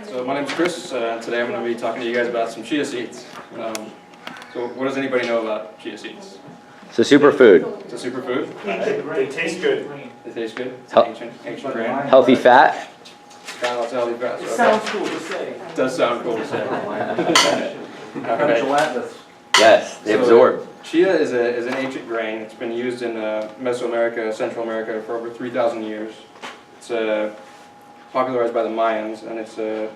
So my name's Chris. Today I'm going to be talking to you guys about some chia seeds. So what does anybody know about chia seeds? It's a superfood. It's a superfood. They taste good. They taste good. It's an ancient grain. Healthy fat. Got lots of healthy fats. It sounds cool to say. It does sound cool to say. All right. Yes, they So, absorb. Chia is an ancient grain. It's been used in Mesoamerica, Central America for over 3,000 years. It's popularized by the Mayans, and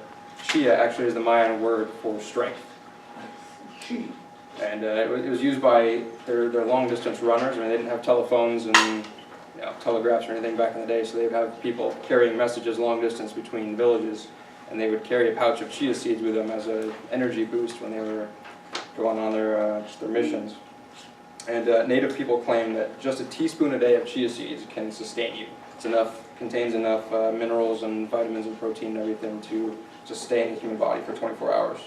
chia actually is the Mayan word for strength. And it was used by their long-distance runners. I mean, they didn't have telephones and telegraphs or anything back in the day, so they'd have people carrying messages long distance between villages, and they would carry a pouch of chia seeds with them as an energy boost when they were going on their missions. And native people claim that just a teaspoon a day of chia seeds can sustain you. Contains enough minerals and vitamins and protein and everything to sustain the human body for 24 hours.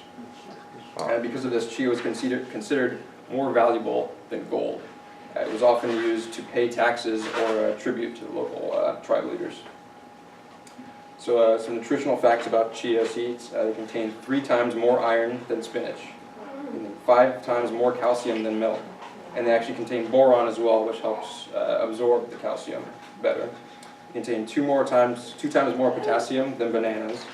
And because of this, chia was considered more valuable than gold. It was often used to pay taxes or a tribute to the local tribe leaders. So some nutritional facts about chia seeds. They contain 3 times more iron than spinach, and 5 times more calcium than milk. And they actually contain boron as well, which helps absorb the calcium better. They contain 2 times more potassium than bananas,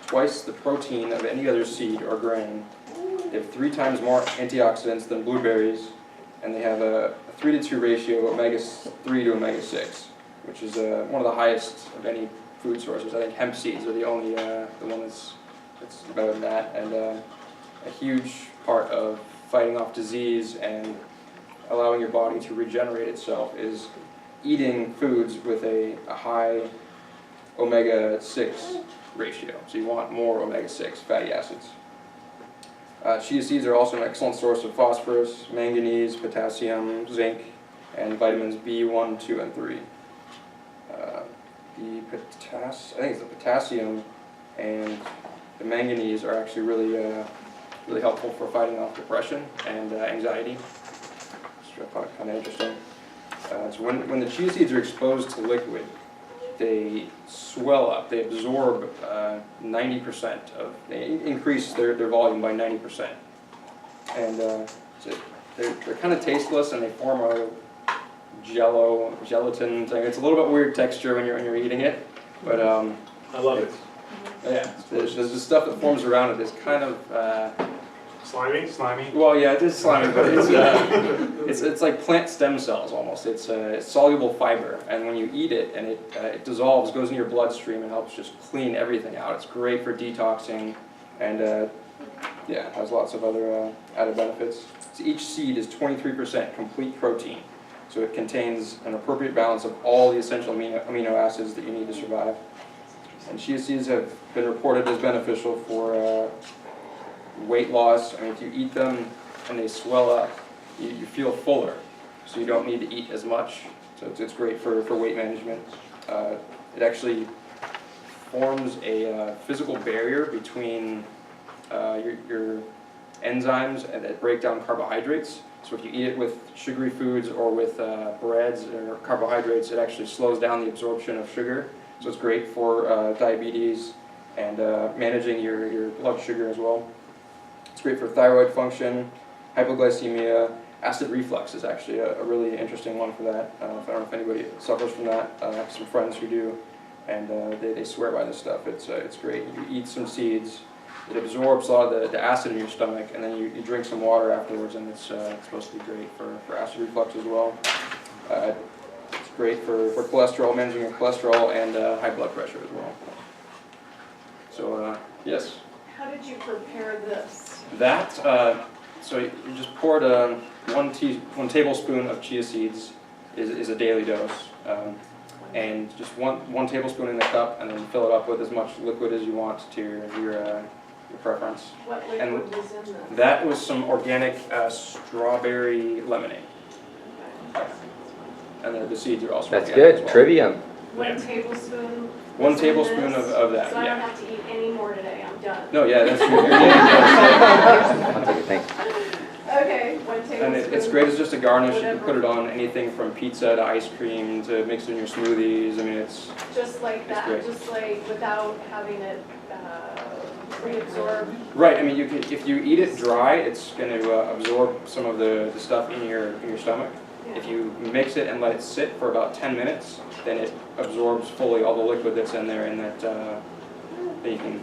twice the protein of any other seed or grain. They have 3 times more antioxidants than blueberries, and they have a 3-to-2 ratio of omega-3 to omega-6, which is one of the highest of any food sources. I think hemp seeds are the only the one that's better than that, and a huge part of fighting off disease and allowing your body to regenerate itself is eating foods with a high omega-6 ratio. So you want more omega-6 fatty acids. Chia seeds are also an excellent source of phosphorus, manganese, potassium, zinc, and vitamins B1, 2, and 3. I think it's the potassium and the manganese are actually really helpful for fighting off depression and anxiety. It's kind of interesting. So when the chia seeds are exposed to liquid, they swell up. They absorb 90% they increase their volume by 90%. And so they're kind of tasteless, and they form a gelatin thing. It's a little bit weird texture when you're eating it, but I love it. Yeah, there's the stuff that forms around it is kind of Slimy? well, yeah, it is slimy, but it's like plant stem cells almost. It's soluble fiber, and when you eat it and it dissolves, goes in your bloodstream and helps just clean everything out. It's great for detoxing, and it has lots of other added benefits. So each seed is 23% complete protein, so it contains an appropriate balance of all the essential amino acids that you need to survive. And chia seeds have been reported as beneficial for weight loss. I mean, if you eat them and they swell up, you feel fuller, so you don't need to eat as much. So it's great for weight management. It actually forms a physical barrier between your enzymes that break down carbohydrates. So if you eat it with sugary foods or with breads or carbohydrates, it actually slows down the absorption of sugar. So it's great for diabetes and managing your blood sugar as well. It's great for thyroid function, hypoglycemia. Acid reflux is actually a really interesting one for that. I don't know if anybody suffers from that. I have some friends who do, and they swear by this stuff. It's great. You eat some seeds, it absorbs a lot of the acid in your stomach, and then you drink some water afterwards, and it's supposed to be great for acid reflux as well. It's great for cholesterol, managing your cholesterol, and high blood pressure as well. So, yes? How did you prepare this? That, so you just poured one tablespoon of chia seeds is a daily dose, and just one tablespoon in the cup, and then fill it up with as much liquid as you want to your preference. What liquid was in this? That was some organic strawberry lemonade, and the seeds are also That's organic good. as well. Trivium. 1 tablespoon? 1 was in tablespoon this? of that, So I don't yeah. have to eat any more today, I'm done. No, yeah, that's your daily dose. I'll take it, thanks. Okay, 1 tablespoon. And it's great as just a garnish. You can put it on anything from pizza to ice cream to mix it in your smoothies. I mean, it's Just like that, great. just like without having it reabsorb. Right, I mean, you can, if you eat it dry, it's going to absorb some of the stuff in your stomach. If you mix it and let it sit for about 10 minutes, then it absorbs fully all the liquid that's in there, and that you can,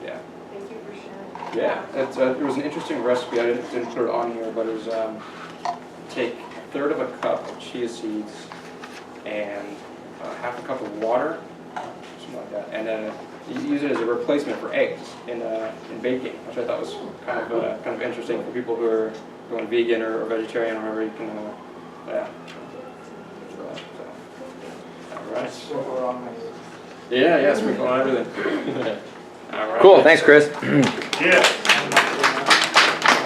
yeah. Thank you for sharing. Yeah, it was an interesting recipe. I didn't put it on here, but it was take a third of a cup of chia seeds and half a cup of water, something like that, and then you use it as a replacement for eggs in baking, which I thought was kind of interesting for people who are going vegan or vegetarian or whatever. You can, yeah. So, all right. Yeah, sprinkle on everything. All right. Cool, thanks, Chris. Yeah.